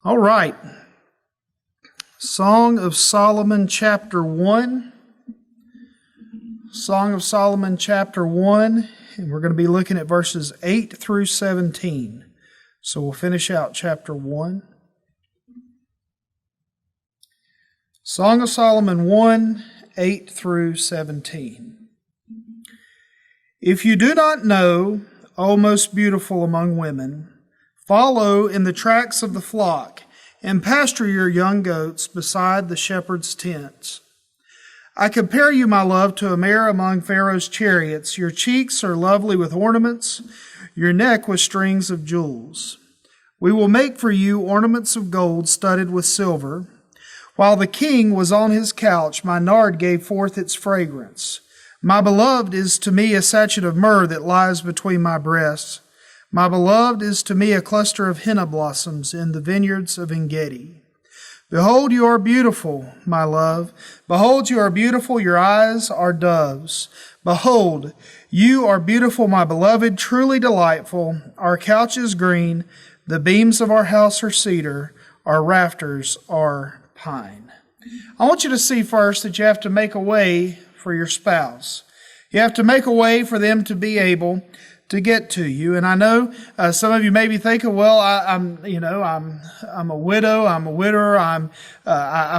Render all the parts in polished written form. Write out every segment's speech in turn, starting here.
All right. Song of Solomon, chapter 1. Song of Solomon, chapter 1. And we're going to be looking at verses 8 through 17. So we'll finish out chapter 1. Song of Solomon 1, 8 through 17. If you do not know, O most beautiful among women, follow in the tracks of the flock, and pasture your young goats beside the shepherd's tents. I compare you, my love, to a mare among Pharaoh's chariots. Your cheeks are lovely with ornaments, your neck with strings of jewels. We will make for you ornaments of gold studded with silver. While the king was on his couch, my nard gave forth its fragrance. My beloved is to me a sachet of myrrh that lies between my breasts. My beloved is to me a cluster of henna blossoms in the vineyards of En-gedi. Behold, you are beautiful, my love. Behold, you are beautiful, your eyes are doves. Behold, you are beautiful, my beloved, truly delightful. Our couch is green, the beams of our house are cedar, our rafters are pine. I want you to see first that you have to make a way for your spouse. You have to make a way for them to be able to get to you. And I know some of you may be thinking, well, I'm a widow, I'm a widower, I'm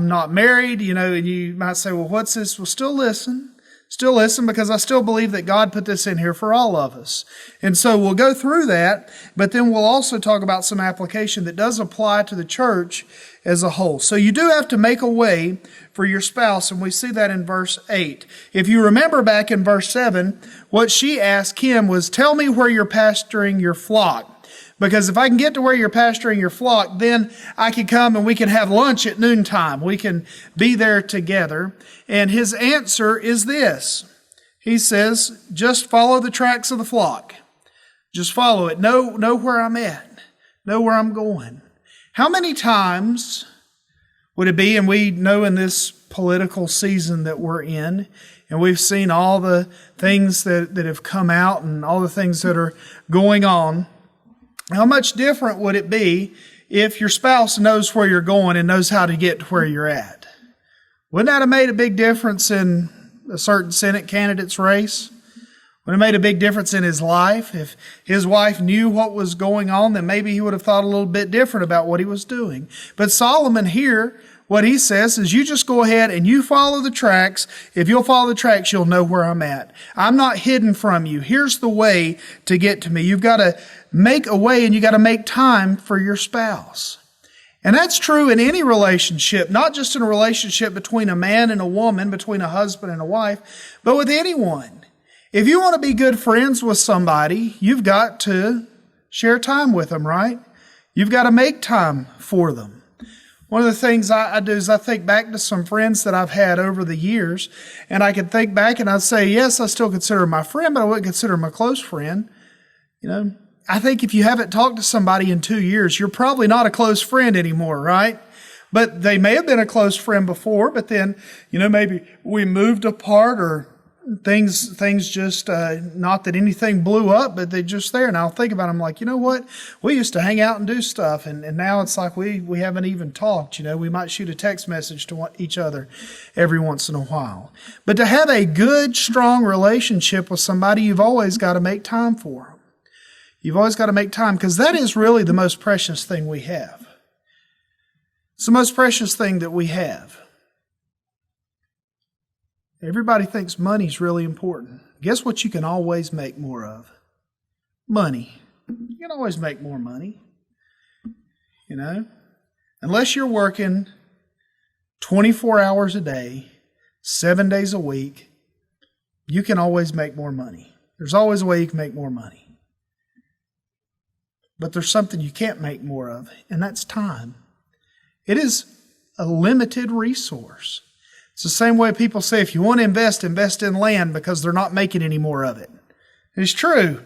not married, and you might say, well, what's this? Well, still listen, because I still believe that God put this in here for all of us. And so we'll go through that, but then we'll also talk about some application that does apply to the church as a whole. So you do have to make a way for your spouse, and we see that in verse 8. If you remember back in verse 7, what she asked him was, tell me where you're pasturing your flock. Because if I can get to where you're pasturing your flock, then I can come and we can have lunch at noontime. We can be there together. And his answer is this. He says, just follow the tracks of the flock. Just follow it. Know where I'm at. Know where I'm going. How many times would it be, and we know in this political season that we're in, and we've seen all the things that have come out and all the things that are going on, how much different would it be if your spouse knows where you're going and knows how to get to where you're at? Wouldn't that have made a big difference in a certain Senate candidate's race? Would it have made a big difference in his life? If his wife knew what was going on, then maybe he would have thought a little bit different about what he was doing. But Solomon here, what he says is, you just go ahead and you follow the tracks. If you'll follow the tracks, you'll know where I'm at. I'm not hidden from you. Here's the way to get to me. You've got to make a way, and you got to make time for your spouse. And that's true in any relationship, not just in a relationship between a man and a woman, between a husband and a wife, but with anyone. If you want to be good friends with somebody, you've got to share time with them, right? You've got to make time for them. One of the things I do is I think back to some friends that I've had over the years, and I can think back and I'd say, yes, I still consider them my friend, but I wouldn't consider them a close friend. I think if you haven't talked to somebody in 2 years, you're probably not a close friend anymore, right? But they may have been a close friend before, but then, maybe we moved apart or things just, not that anything blew up, but they're just there. And I'll think about them like, you know what? We used to hang out and do stuff. And now it's like we haven't even talked. We might shoot a text message to each other every once in a while. But to have a good, strong relationship with somebody, you've always got to make time for them. You've always got to make time, because that is really the most precious thing we have. It's the most precious thing that we have. Everybody thinks money's really important. Guess what you can always make more of? Money. You can always make more money. Unless you're working 24 hours a day, 7 days a week, you can always make more money. There's always a way you can make more money. But there's something you can't make more of, and that's time. It is a limited resource. It's the same way people say, if you want to invest in land, because they're not making any more of it. It's true.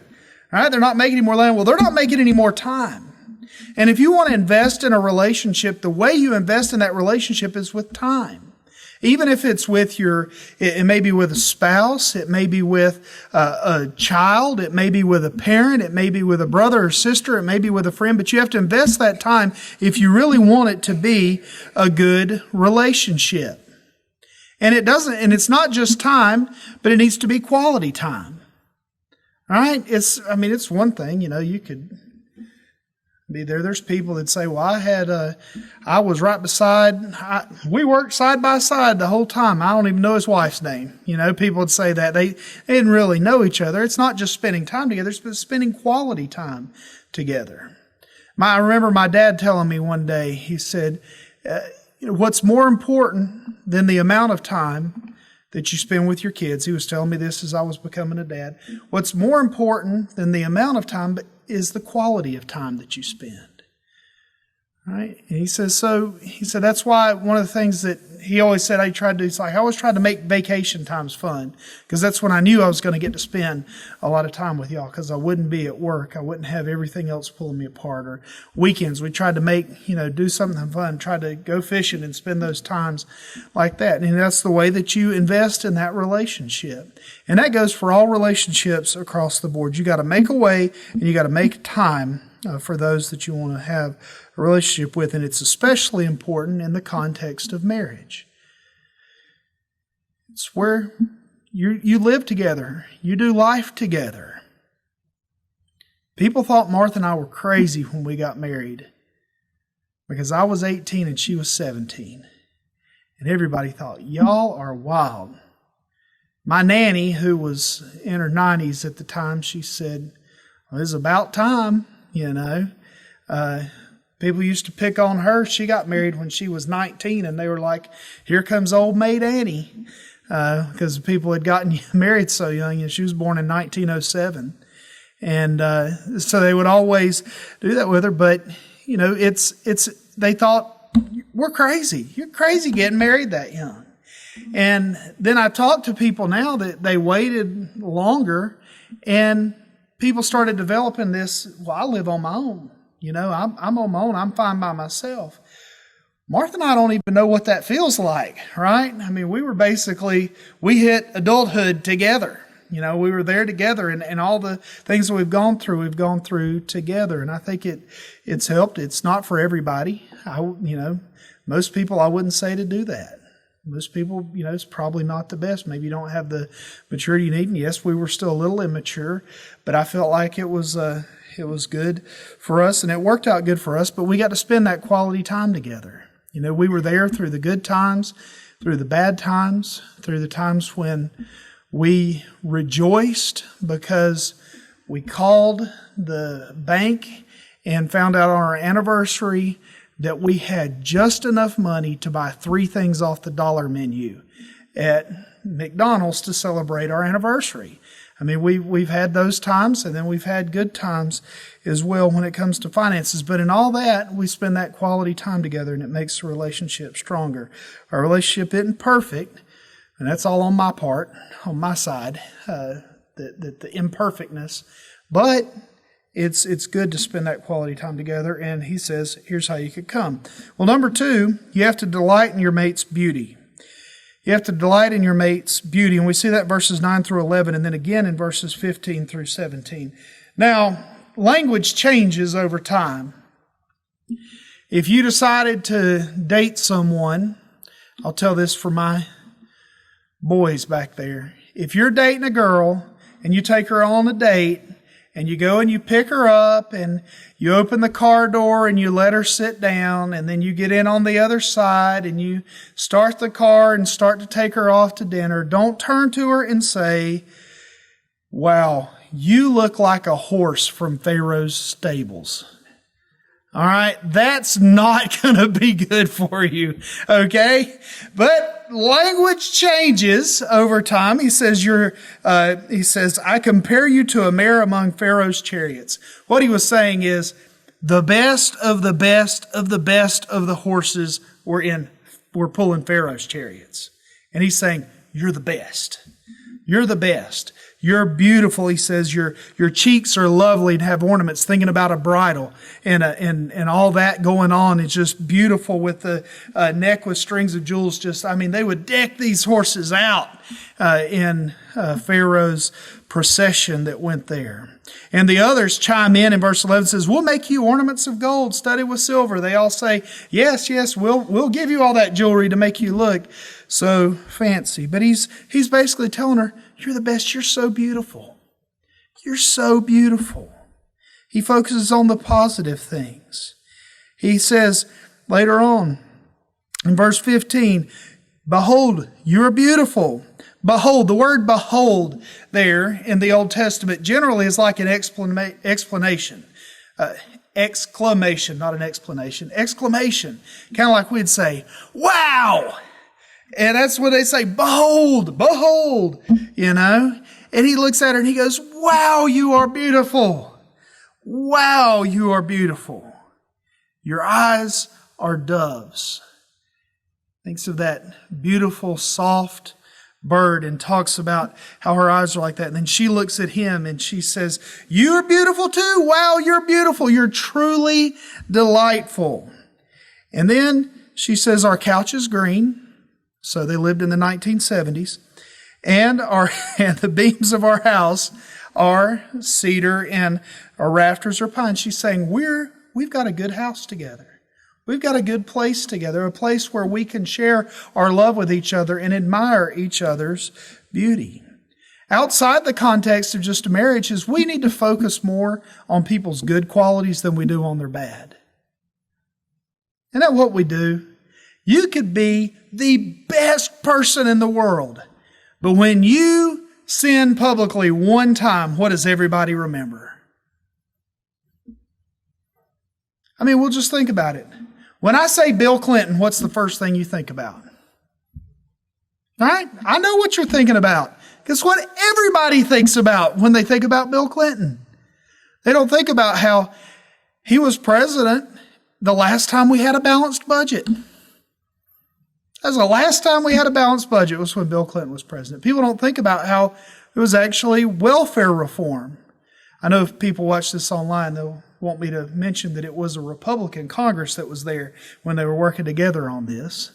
All right? They're not making any more land. Well, they're not making any more time. And if you want to invest in a relationship, the way you invest in that relationship is with time. Even if it's with it may be with a spouse, it may be with a child, it may be with a parent, it may be with a brother or sister, it may be with a friend, but you have to invest that time if you really want it to be a good relationship. And it's not just time, but it needs to be quality time. All right? It's one thing, you could be there. There's people that say, well, I was right beside, we worked side by side the whole time. I don't even know his wife's name. People would say that. They didn't really know each other. It's not just spending time together, it's spending quality time together. I remember my dad telling me one day, he said, what's more important than the amount of time that you spend with your kids? He was telling me this as I was becoming a dad. What's more important than the amount of time is the quality of time that you spend. Right? And he said, that's why one of the things that he always said I tried to do, is I always tried to make vacation times fun, because that's when I knew I was going to get to spend a lot of time with y'all, because I wouldn't be at work. I wouldn't have everything else pulling me apart. Or weekends, we tried to make, do something fun, try to go fishing and spend those times like that. And that's the way that you invest in that relationship. And that goes for all relationships across the board. You got to make a way, and you got to make time for those that you want to have a relationship with, and it's especially important in the context of marriage. It's where you live together, you do life together. People thought Martha and I were crazy when we got married, because I was 18 and she was 17, and everybody thought, y'all are wild. My nanny, who was in her 90s at the time, she said, well, it's about time. People used to pick on her. She got married when she was 19, and they were like, here comes old maid Annie, because people had gotten married so young, and she was born in 1907. And so they would always do that with her. But, they thought, we're crazy. You're crazy getting married that young. And then I talk to people now that they waited longer, and people started developing this, well, I live on my own. I'm on my own. I'm fine by myself. Martha and I don't even know what that feels like, right? We hit adulthood together. We were there together, and all the things that we've gone through together. And I think it's helped. It's not for everybody. Most people, I wouldn't say to do that. Most people, it's probably not the best. Maybe you don't have the maturity you need. And yes, we were still a little immature, but I felt like it was good for us, and it worked out good for us. But we got to spend that quality time together. We were there through the good times, through the bad times, through the times when we rejoiced because we called the bank and found out on our anniversary that we had just enough money to buy 3 things off the dollar menu at McDonald's to celebrate our anniversary. We've had those times, and then we've had good times as well when it comes to finances. But in all that, we spend that quality time together, and it makes the relationship stronger. Our relationship isn't perfect, and that's all on my part, on my side, the imperfectness. But it's good to spend that quality time together. And he says, here's how you could come. Well, number 2, you have to delight in your mate's beauty. You have to delight in your mate's beauty. And we see that verses 9 through 11, and then again in verses 15 through 17. Now, language changes over time. If you decided to date someone, I'll tell this for my boys back there. If you're dating a girl and you take her on a date, and you go and you pick her up, and you open the car door and you let her sit down, and then you get in on the other side and you start the car and start to take her off to dinner, don't turn to her and say, wow, you look like a horse from Pharaoh's stables. All right, that's not going to be good for you, okay? But language changes over time. He says, I compare you to a mare among Pharaoh's chariots. What he was saying is, the best of the best of the best of the horses were pulling Pharaoh's chariots. And he's saying, you're the best. You're the best. You're beautiful, he says. Your cheeks are lovely and have ornaments, thinking about a bridal and all that going on. It's just beautiful with the neck with strings of jewels. They would deck these horses out in Pharaoh's procession that went there. And the others chime in verse 11 says, we'll make you ornaments of gold studded with silver. They all say, yes, we'll give you all that jewelry to make you look so fancy. But he's basically telling her, you're the best. You're so beautiful. You're so beautiful. He focuses on the positive things. He says later on in verse 15, behold, you're beautiful. Behold, the word behold there in the Old Testament generally is like an explanation. Exclamation, not an explanation. Exclamation. Kind of like we'd say, wow! And that's what they say, behold, behold, And he looks at her and he goes, wow, you are beautiful. Wow, you are beautiful. Your eyes are doves. Thinks of that beautiful, soft bird and talks about how her eyes are like that. And then she looks at him and she says, you're beautiful too. Wow, you're beautiful. You're truly delightful. And then she says, our couch is green. So they lived in the 1970s. And the beams of our house are cedar and our rafters are pine. She's saying, we've got a good house together. We've got a good place together, a place where we can share our love with each other and admire each other's beauty. Outside the context of just a marriage is we need to focus more on people's good qualities than we do on their bad. Isn't that what we do? You could be the best person in the world, but when you sin publicly one time, what does everybody remember? We'll just think about it. When I say Bill Clinton, what's the first thing you think about? Right? I know what you're thinking about. Because what everybody thinks about when they think about Bill Clinton. They don't think about how he was president the last time we had a balanced budget. That's the last time we had a balanced budget was when Bill Clinton was president. People don't think about how it was actually welfare reform. I know if people watch this online, they'll want me to mention that it was a Republican Congress that was there when they were working together on this.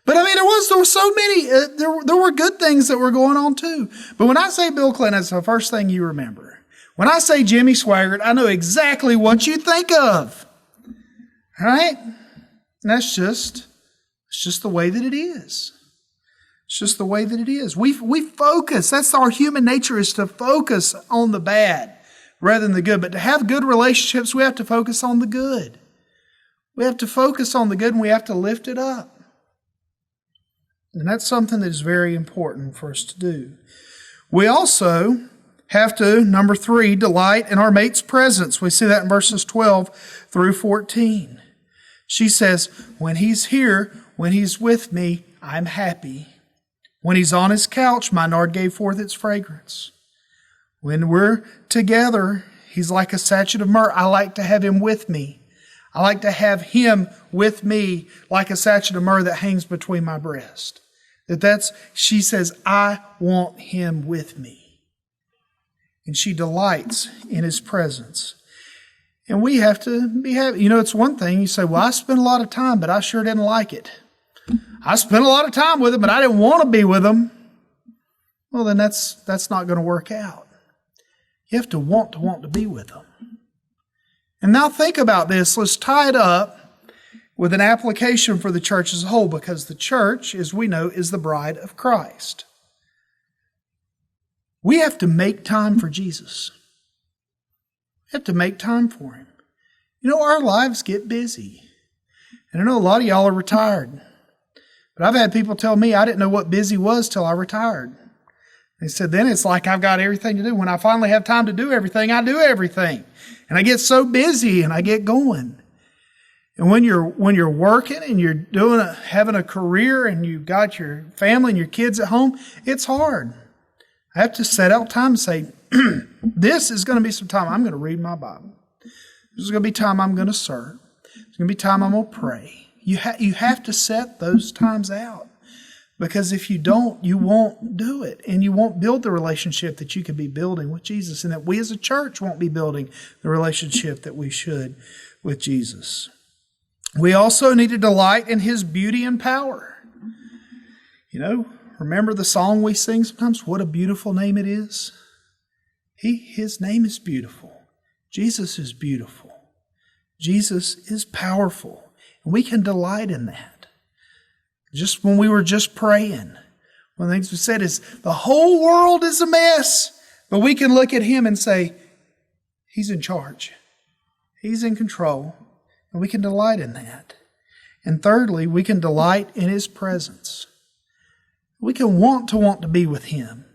But there were so many, there were good things that were going on too. But when I say Bill Clinton, that's the first thing you remember. When I say Jimmy Swaggart, I know exactly what you think of. Right? And it's just the way that it is. It's just the way that it is. We focus. That's our human nature, is to focus on the bad rather than the good. But to have good relationships, we have to focus on the good. We have to focus on the good and we have to lift it up. And that's something that is very important for us to do. We also have to, number 3, delight in our mate's presence. We see that in verses 12 through 14. She says, when he's here, when he's with me, I'm happy. When he's on his couch, my nard gave forth its fragrance. When we're together, he's like a sachet of myrrh. I like to have him with me. I like to have him with me like a sachet of myrrh that hangs between my breast. She says, I want him with me. And she delights in his presence. And we have to be happy. It's one thing you say, well, I spent a lot of time, but I sure didn't like it. I spent a lot of time with him, but I didn't want to be with him. Well, then that's not going to work out. You have to want to be with them. And now think about this. Let's tie it up with an application for the church as a whole, because the church, as we know, is the bride of Christ. We have to make time for Jesus. We have to make time for him. Our lives get busy. And I know a lot of y'all are retired. But I've had people tell me I didn't know what busy was till I retired. They said, then it's like I've got everything to do. When I finally have time to do everything, I do everything. And I get so busy and I get going. And when you're working and you're having a career and you've got your family and your kids at home, it's hard. I have to set out time and say, this is going to be some time I'm going to read my Bible. This is going to be time I'm going to serve. It's going to be time I'm going to pray. You have to set those times out. Because if you don't, you won't do it. And you won't build the relationship that you could be building with Jesus. And that we as a church won't be building the relationship that we should with Jesus. We also need to delight in His beauty and power. You know, remember the song we sing sometimes? What a beautiful name it is. His name is beautiful. Jesus is beautiful. Jesus is powerful. And we can delight in that. Just when we were just praying, one of the things we said is the whole world is a mess, but we can look at Him and say, He's in charge. He's in control, and we can delight in that. And thirdly, we can delight in His presence. We can want to be with Him.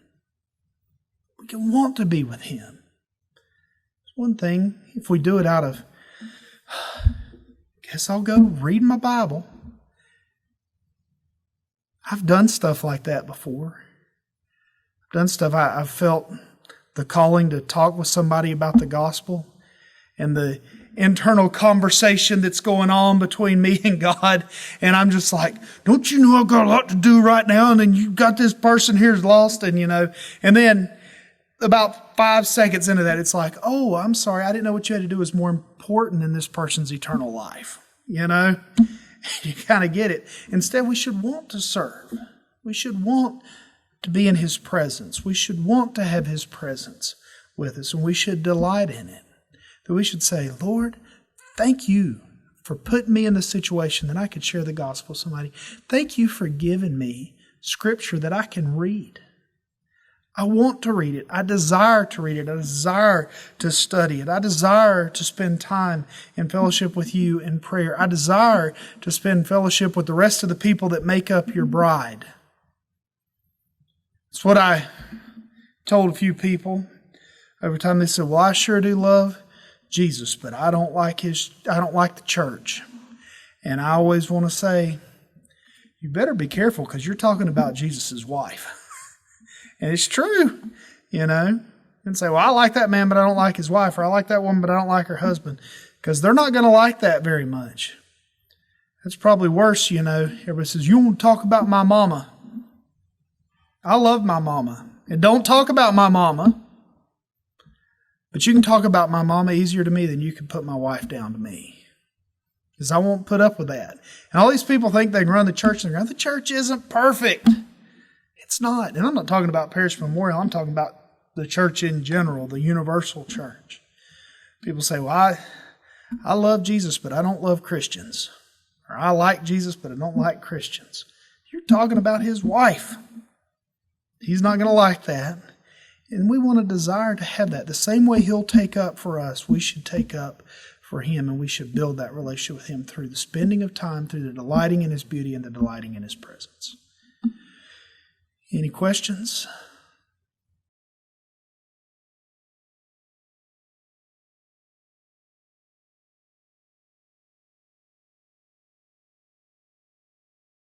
We can want to be with Him. It's one thing, if we do it out of, guess I'll go read my Bible. I've done stuff like that before. I've done stuff. I've felt the calling to talk with somebody about the gospel and the internal conversation that's going on between me and God. And I'm just like, don't you know I've got a lot to do right now? And then you've got this person here's lost and and then about 5 seconds into that, it's like, oh, I'm sorry. I didn't know what you had to do was more important than this person's eternal life. You kind of get it. Instead, we should want to serve. We should want to be in His presence. We should want to have His presence with us, and we should delight in it. That we should say, Lord, thank you for putting me in the situation that I could share the gospel with somebody. Thank you for giving me Scripture that I can read. I want to read it. I desire to read it. I desire to study it. I desire to spend time in fellowship with you in prayer. I desire to spend fellowship with the rest of the people that make up your bride. It's what I told a few people. Every time they said, well, I sure do love Jesus, but I don't like the church. And I always want to say, you better be careful because you're talking about Jesus' wife. And it's true, And say, well, I like that man, but I don't like his wife. Or I like that woman, but I don't like her husband. Because they're not going to like that very much. That's probably worse, Everybody says, you want to talk about my mama. I love my mama. And don't talk about my mama. But you can talk about my mama easier to me than you can put my wife down to me. Because I won't put up with that. And all these people think they can run the church. And the church isn't perfect. It's not. And I'm not talking about Parish Memorial. I'm talking about the church in general, the universal church. People say, well, I love Jesus, but I don't love Christians. Or I like Jesus, but I don't like Christians. You're talking about His wife. He's not going to like that. And we want to desire to have that. The same way He'll take up for us, we should take up for Him, and we should build that relationship with Him through the spending of time, through the delighting in His beauty and the delighting in His presence. Any questions?